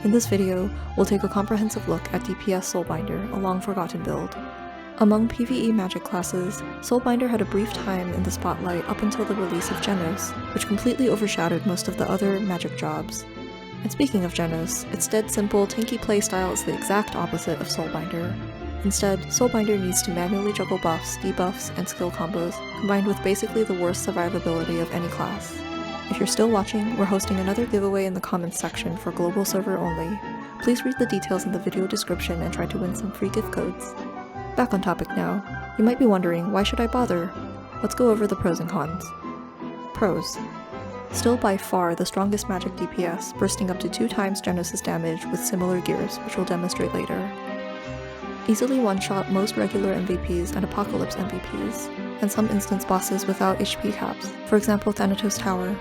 In this video, we'll take a comprehensive look at DPS Soul Binder, a long-forgotten build. Among PvE magic classes, Soul Binder had a brief time in the spotlight up until the release of Genos, which completely overshadowed most of the other magic jobs. And speaking of Genos, its dead simple, tanky playstyle is the exact opposite of Soul Binder. Instead, Soul Binder needs to manually juggle buffs, debuffs, and skill combos, combined with basically the worst survivability of any class. If you're still watching, we're hosting another giveaway in the comments section for global server only. Please read the details in the video description and try to win some free gift codes. Back on topic now. You might be wondering, why should I bother? Let's go over the pros and cons. Pros. Still by far the strongest magic DPS, bursting up to 2 times Genos' damage with similar gears, which we'll demonstrate later. Easily one-shot most regular MVPs and Apocalypse MVPs, and some instance bosses without HP caps, for example Thanatos Tower.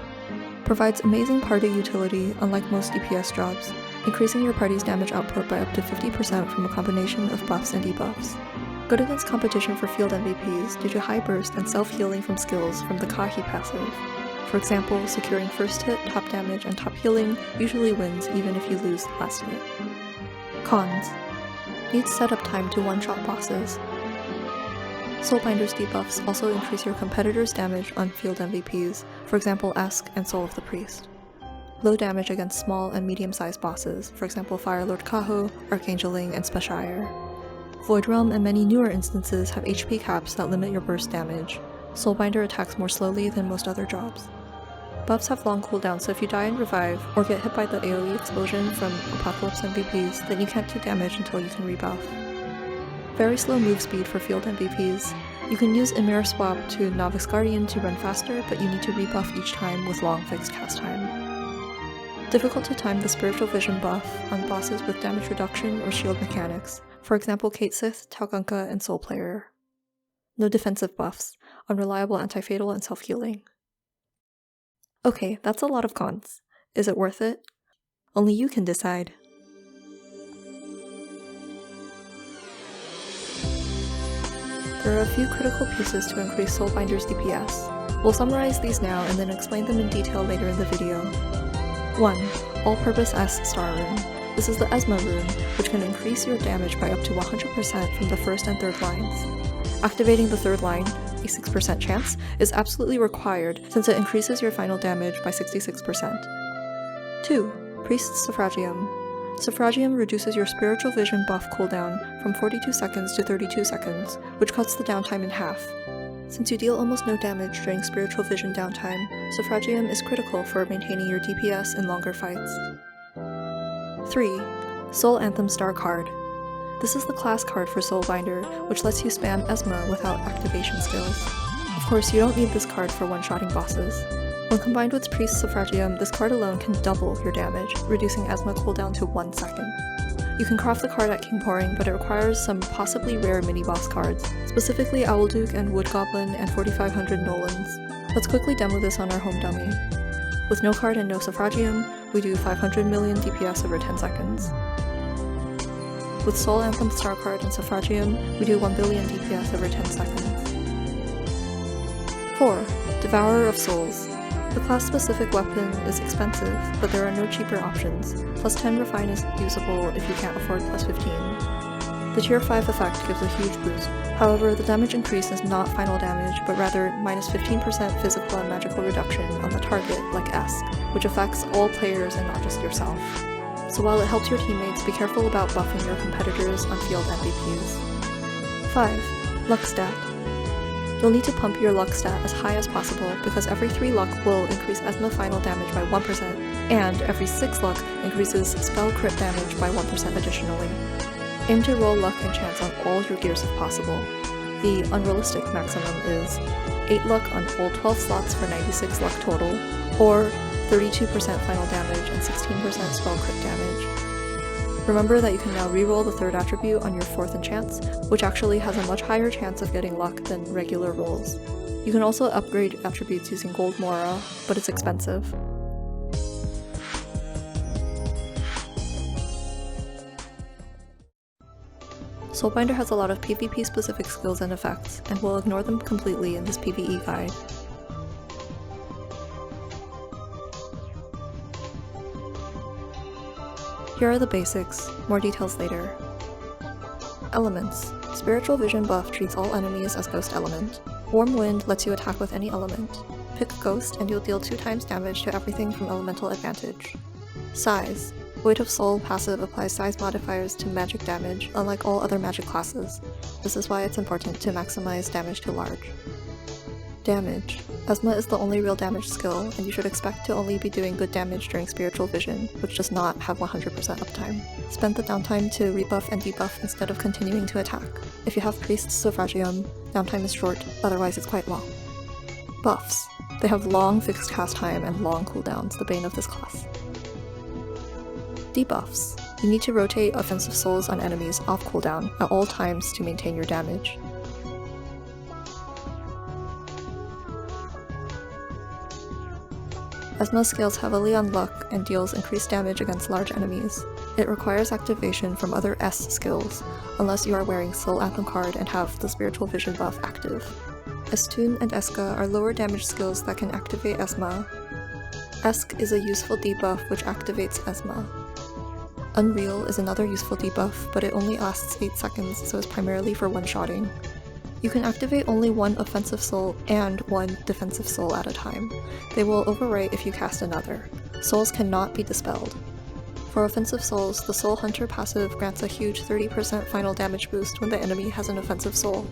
Provides amazing party utility unlike most DPS jobs, increasing your party's damage output by up to 50% from a combination of buffs and debuffs. Good against competition for field MVPs due to high burst and self-healing from skills from the Kahi passive. For example, securing first hit, top damage, and top healing usually wins even if you lose last hit. Cons. Needs setup time to one-shot bosses. Soul Binder's debuffs also increase your competitor's damage on field MVPs, for example Esk and Soul of the Priest. Low damage against small and medium-sized bosses, for example Firelord Kaho, Archangeling, and Speshire. Void Realm and many newer instances have HP caps that limit your burst damage. Soul Binder attacks more slowly than most other jobs. Buffs have long cooldowns, so if you die and revive, or get hit by the AoE explosion from Apocalypse MVPs, then you can't do damage until you can rebuff. Very slow move speed for field MVPs. You can use Emir Swap to Novice Guardian to run faster, but you need to rebuff each time with long fixed cast time. Difficult to time the Spiritual Vision buff on bosses with damage reduction or shield mechanics, for example Kate Sith, Tauganka, and Soul Player. No defensive buffs, unreliable anti-fatal and self-healing. Okay, that's a lot of cons. Is it worth it? Only you can decide. There are a few critical pieces to increase Soul Binder's DPS. We'll summarize these now and then explain them in detail later in the video. 1. All-Purpose S Star Rune. This is the Esma rune, which can increase your damage by up to 100% from the first and third lines. Activating the third line, a 6% chance, is absolutely required since it increases your final damage by 66%. 2. Priest's Suffragium. Suffragium reduces your Spiritual Vision buff cooldown from 42 seconds to 32 seconds, which cuts the downtime in half. Since you deal almost no damage during Spiritual Vision downtime, Suffragium is critical for maintaining your DPS in longer fights. 3. Soul Anthem Star Card. This is the class card for Soul Binder, which lets you spam Esma without activation skills. Of course, you don't need this card for one-shotting bosses. When combined with Priest's Suffragium, this card alone can double your damage, reducing Esma cooldown to 1 second. You can craft the card at King Pouring, but it requires some possibly rare mini-boss cards, specifically Owlduke and Wood Goblin and 4500 Nolans. Let's quickly demo this on our home dummy. With no card and no Suffragium, we do 500 million DPS over 10 seconds. With Soul Anthem Star Card and Suffragium, we do 1 billion DPS over 10 seconds. 4. Devourer of Souls. The class-specific weapon is expensive, but there are no cheaper options. Plus 10 refine is usable if you can't afford plus 15. The tier 5 effect gives a huge boost. However, the damage increase is not final damage, but rather minus 15% physical and magical reduction on the target, like Esk, which affects all players and not just yourself. So while it helps your teammates, be careful about buffing your competitors on field MVPs. 5. Luck Stat. You'll need to pump your luck stat as high as possible because every 3 luck will increase Esma final damage by 1%, and every 6 luck increases spell crit damage by 1% additionally. Aim to roll luck and chance on all your gears if possible. The unrealistic maximum is 8 luck on all 12 slots for 96 luck total, or 32% final damage and 16% spell crit damage. Remember that you can now reroll the third attribute on your 4th enchants, which actually has a much higher chance of getting luck than regular rolls. You can also upgrade attributes using Gold Mora, but it's expensive. Soul Binder has a lot of PvP-specific skills and effects, and we'll ignore them completely in this PvE guide. Here are the basics, more details later. Elements. Spiritual Vision buff treats all enemies as Ghost Element. Warm Wind lets you attack with any element. Pick Ghost and you'll deal 2 times damage to everything from Elemental Advantage. Size. Weight of Soul passive applies size modifiers to magic damage, unlike all other magic classes. This is why it's important to maximize damage to large. Damage. Esma is the only real damage skill, and you should expect to only be doing good damage during Spiritual Vision, which does not have 100% uptime. Spend the downtime to rebuff and debuff instead of continuing to attack. If you have Priest's Suffragium, downtime is short, otherwise it's quite long. Buffs. They have long fixed cast time and long cooldowns, the bane of this class. Debuffs. You need to rotate Offensive Souls on enemies off cooldown at all times to maintain your damage. Esma scales heavily on luck and deals increased damage against large enemies. It requires activation from other S skills, unless you are wearing Soul Anthem card and have the Spiritual Vision buff active. Estune and Eska are lower damage skills that can activate Esma. Esk is a useful debuff which activates Esma. Unreal is another useful debuff, but it only lasts 8 seconds, so is primarily for one-shotting. You can activate only 1 offensive soul and 1 defensive soul at a time. They will overwrite if you cast another. Souls cannot be dispelled. For offensive souls, the Soul Hunter passive grants a huge 30% final damage boost when the enemy has an offensive soul.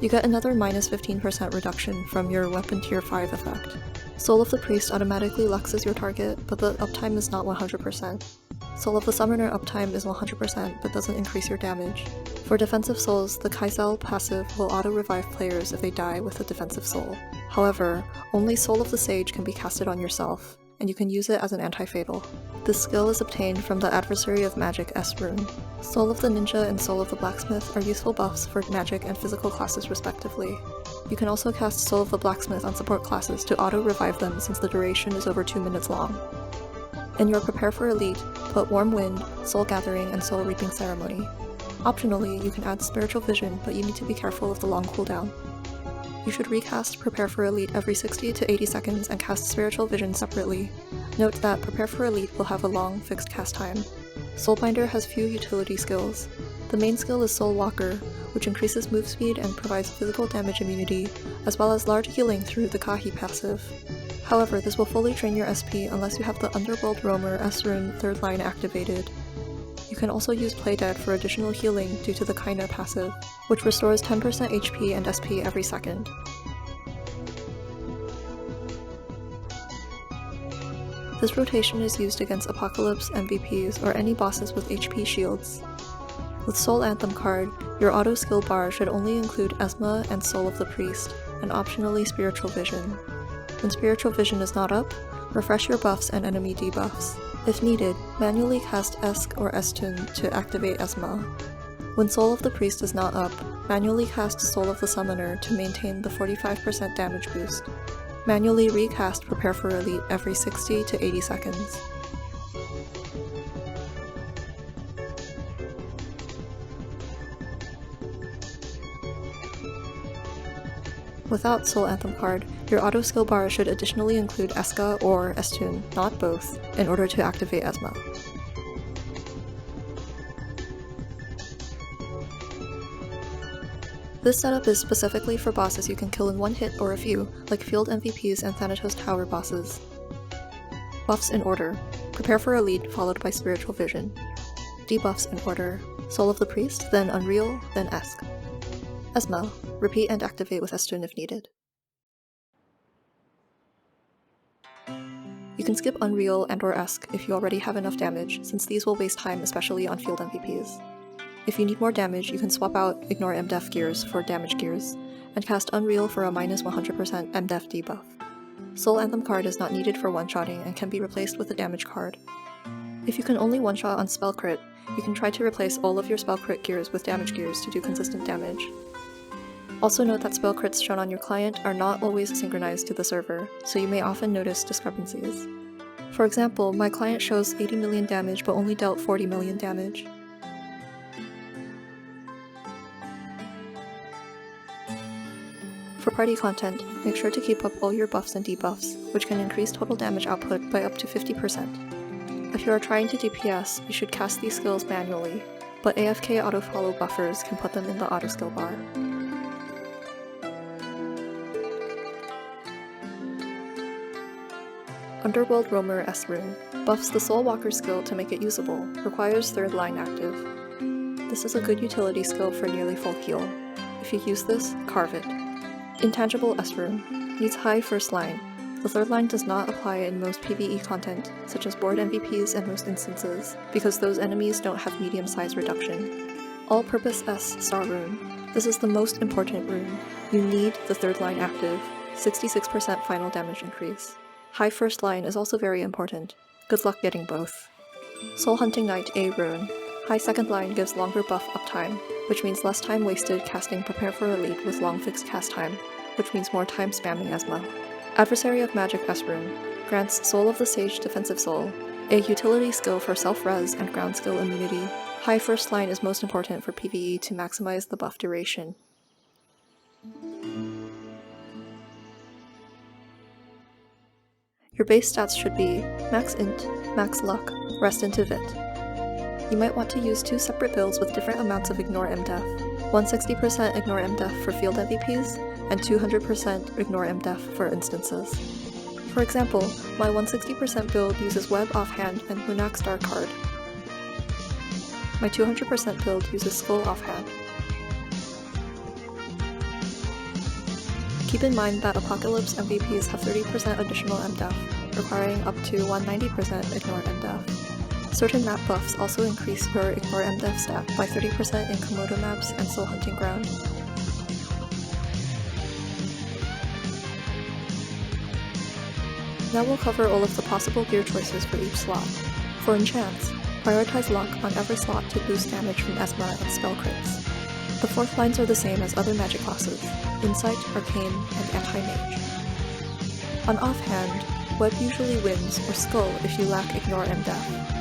You get another minus 15% reduction from your Weapon Tier 5 effect. Soul of the Priest automatically luxes your target, but the uptime is not 100%. Soul of the Summoner uptime is 100%, but doesn't increase your damage. For defensive souls, the Kaisel passive will auto-revive players if they die with a defensive soul. However, only Soul of the Sage can be casted on yourself, and you can use it as an anti-fatal. This skill is obtained from the Adversary of Magic S rune. Soul of the Ninja and Soul of the Blacksmith are useful buffs for magic and physical classes respectively. You can also cast Soul of the Blacksmith on support classes to auto-revive them since the duration is over 2 minutes long. In your Prepare for Elite, put Warm Wind, Soul Gathering, and Soul Reaping Ceremony. Optionally, you can add Spiritual Vision, but you need to be careful of the long cooldown. You should recast Prepare for Elite every 60 to 80 seconds and cast Spiritual Vision separately. Note that Prepare for Elite will have a long, fixed cast time. Soul Binder has few utility skills. The main skill is Soul Walker, which increases move speed and provides physical damage immunity, as well as large healing through the Kahi passive. However, this will fully drain your SP unless you have the Underworld Roamer S-Rune 3rd line activated. You can also use Play Dead for additional healing due to the Kaina passive, which restores 10% HP and SP every second. This rotation is used against Apocalypse MVPs or any bosses with HP shields. With Soul Anthem card, your auto skill bar should only include Esma and Soul of the Priest, and optionally Spiritual Vision. When Spiritual Vision is not up, refresh your buffs and enemy debuffs. If needed, manually cast Esk or Estune to activate Esma. When Soul of the Priest is not up, manually cast Soul of the Summoner to maintain the 45% damage boost. Manually recast Prepare for Elite every 60 to 80 seconds. Without Soul Anthem card, your auto skill bar should additionally include Eska or Estune, not both, in order to activate Esma. This setup is specifically for bosses you can kill in one hit or a few, like field MVPs and Thanatos Tower bosses. Buffs in order. Prepare for Elite followed by Spiritual Vision. Debuffs in order. Soul of the Priest, then Unreal, then Esk. Esma. Repeat and activate with Estune if needed. You can skip Unreal and or Esk if you already have enough damage, since these will waste time especially on field MVPs. If you need more damage, you can swap out Ignore MDef gears for damage gears, and cast Unreal for a minus 100% MDef debuff. Soul Anthem card is not needed for one-shotting and can be replaced with a damage card. If you can only one-shot on spell crit, you can try to replace all of your spell crit gears with damage gears to do consistent damage. Also note that spell crits shown on your client are not always synchronized to the server, so you may often notice discrepancies. For example, my client shows 80 million damage but only dealt 40 million damage. For party content, make sure to keep up all your buffs and debuffs, which can increase total damage output by up to 50%. If you are trying to DPS, you should cast these skills manually, but AFK autofollow buffers can put them in the autoskill bar. Underworld Roamer S rune buffs the Soul Walker skill to make it usable, requires 3rd line active. This is a good utility skill for nearly full heal. If you use this, carve it. Intangible S rune needs high 1st line. The 3rd line does not apply in most PvE content, such as board MVPs in most instances, because those enemies don't have medium size reduction. All-purpose S star rune. This is the most important rune. You need the 3rd line active, 66% final damage increase. High 1st line is also very important. Good luck getting both. Soul Hunting Knight A rune. High 2nd line gives longer buff uptime, which means less time wasted casting Prepare for Elite with long fixed cast time, which means more time spamming Esma. Adversary of Magic S rune grants Soul of the Sage Defensive Soul, a utility skill for self-res and ground skill immunity. High 1st line is most important for PvE to maximize the buff duration. Your base stats should be Max Int, Max Luck, Rest into Vit. You might want to use 2 separate builds with different amounts of Ignore MDef, 160% Ignore MDef for field MVPs, and 200% Ignore MDef for instances. For example, my 160% build uses Web Offhand and Munak Star card. My 200% build uses Skull Offhand. Keep in mind that Apocalypse MVPs have 30% additional MDef, requiring up to 190% Ignore MDef. Certain map buffs also increase your Ignore MDef stat by 30% in Komodo maps and Soul Hunting Ground. Now we'll cover all of the possible gear choices for each slot. For enchants, prioritize luck on every slot to boost damage from Esma and spell crits. The 4th lines are the same as other magic classes: Insight, Arcane, and Anti-Mage. On offhand, Web usually wins, or Skull if you lack Ignore MDef.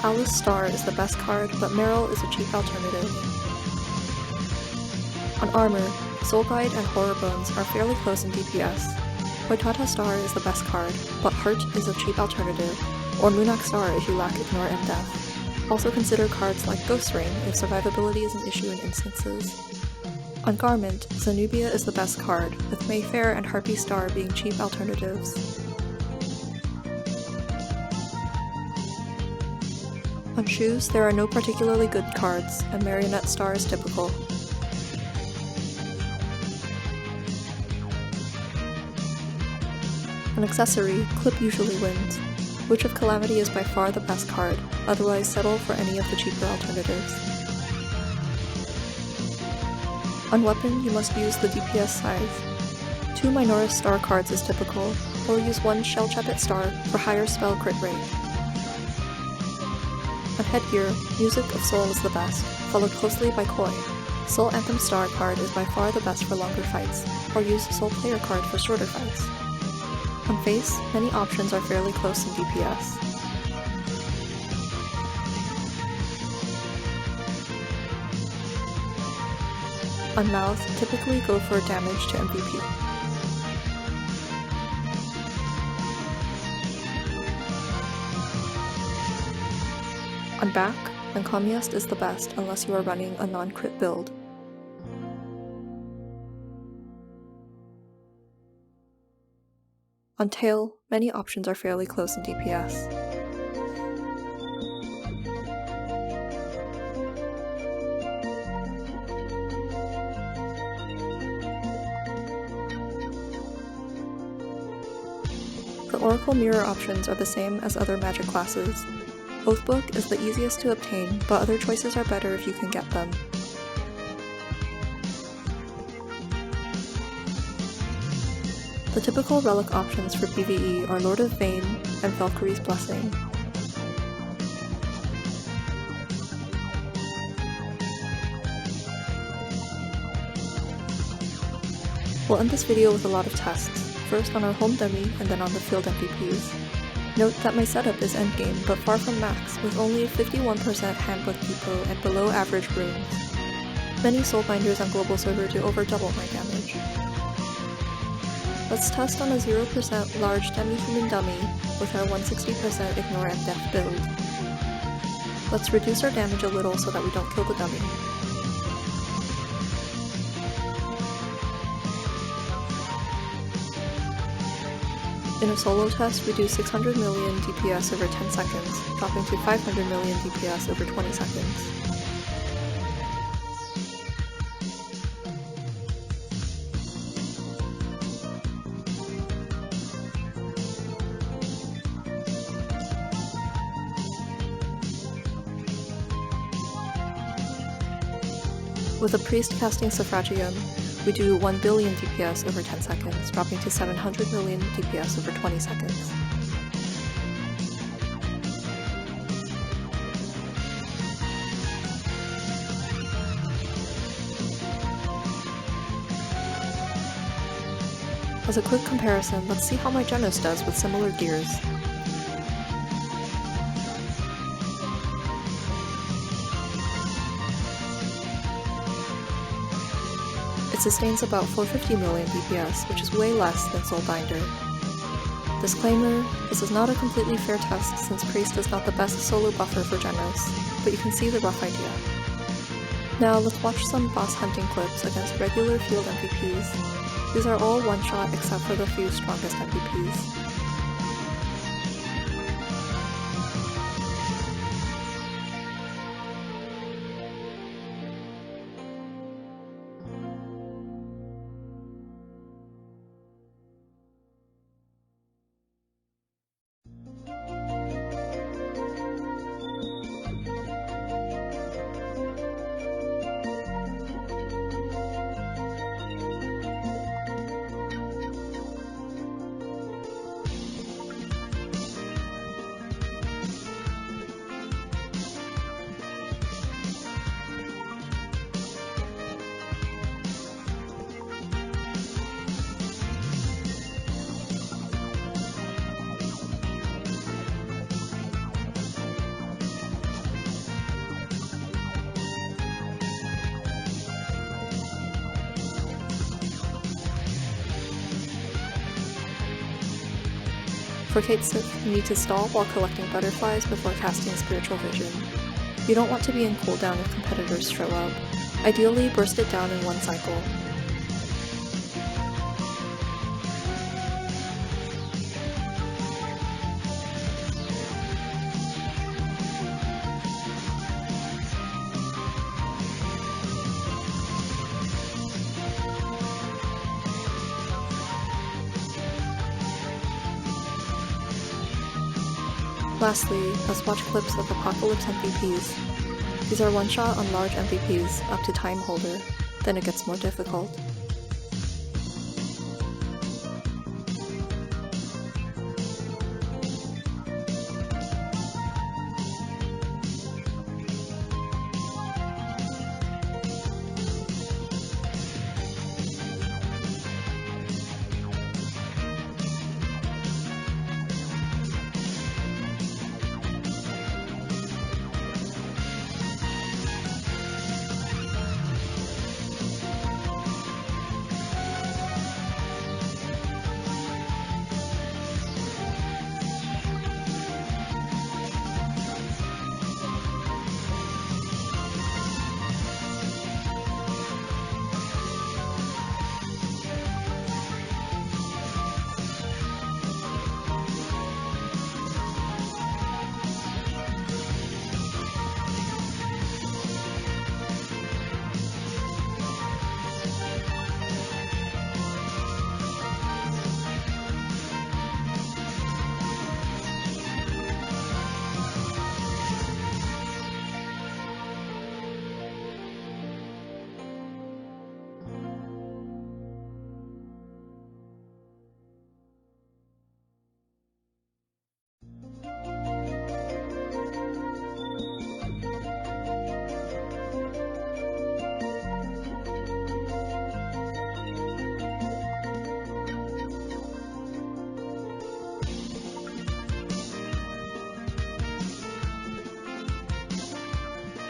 Alice Star is the best card, but Meryl is a cheap alternative. On armor, Soul Guide and Horror Bones are fairly close in DPS. Poitata Star is the best card, but Heart is a cheap alternative, or Munak Star if you lack Ignore MDef. Also consider cards like Ghost Ring if survivability is an issue in instances. On Garment, Zenobia is the best card, with Mayfair and Harpy Star being cheap alternatives. On shoes, there are no particularly good cards, and Marionette Star is typical. On accessory, Clip usually wins. Witch of Calamity is by far the best card, otherwise settle for any of the cheaper alternatives. On weapon, you must use the DPS size. 2 Minoris Star cards is typical, or use 1 Shell Chapet Star for higher spell crit rate. On headgear, Music of Soul is the best, followed closely by Koi. Soul Anthem Star card is by far the best for longer fights, or use Soul Player card for shorter fights. On face, many options are fairly close in DPS. On mouth, typically go for damage to MVP. On back, Encomiast is the best unless you are running a non-crit build. On tail, many options are fairly close in DPS. The Oracle Mirror options are the same as other magic classes. Oathbook is the easiest to obtain, but other choices are better if you can get them. The typical relic options for PvE are Lord of Vane and Valkyrie's Blessing. We'll end this video with a lot of tests, first on our home dummy and then on the field MVPs. Note that my setup is endgame but far from max, with only 51% handbook depot and below average runes. Many Soul Binders on global server do over double my damage. Let's test on a 0% large demi-human dummy with our 160% ignore and death build. Let's reduce our damage a little so that we don't kill the dummy. In a solo test, we do 600 million DPS over 10 seconds, dropping to 500 million DPS over 20 seconds. With a priest casting Suffragium, we do 1 billion DPS over 10 seconds, dropping to 700 million DPS over 20 seconds. As a quick comparison, let's see how my Genos does with similar gears. It sustains about 450 million DPS, which is way less than Soul Binder. Disclaimer, this is not a completely fair test since Priest is not the best solo buffer for Genos, but you can see the rough idea. Now let's watch some boss hunting clips against regular field MVPs. These are all one-shot except for the few strongest MVPs. For Kate Sith, you need to stall while collecting butterflies before casting Spiritual Vision. You don't want to be in cooldown if competitors show up. Ideally, burst it down in one cycle. Lastly, let's watch clips of Apocalypse MVPs. These are one-shot on large MVPs up to Time Holder, then it gets more difficult.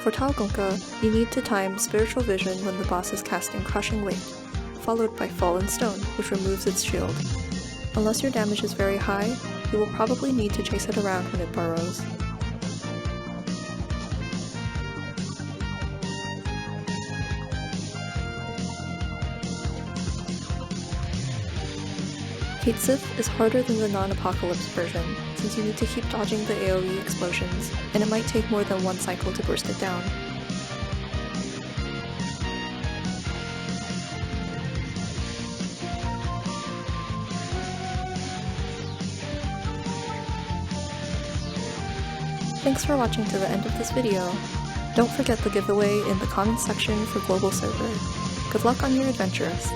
For Talgonka, you need to time Spiritual Vision when the boss is casting Crushing Weight. followed by Fallen Stone, which removes its shield. Unless your damage is very high, you will probably need to chase it around when it burrows. Kate Sith is harder than the non-apocalypse version, since you need to keep dodging the AoE explosions, and it might take more than one cycle to burst it down. Thanks for watching to the end of this video. Don't forget the giveaway in the comments section for global server. Good luck on your adventures!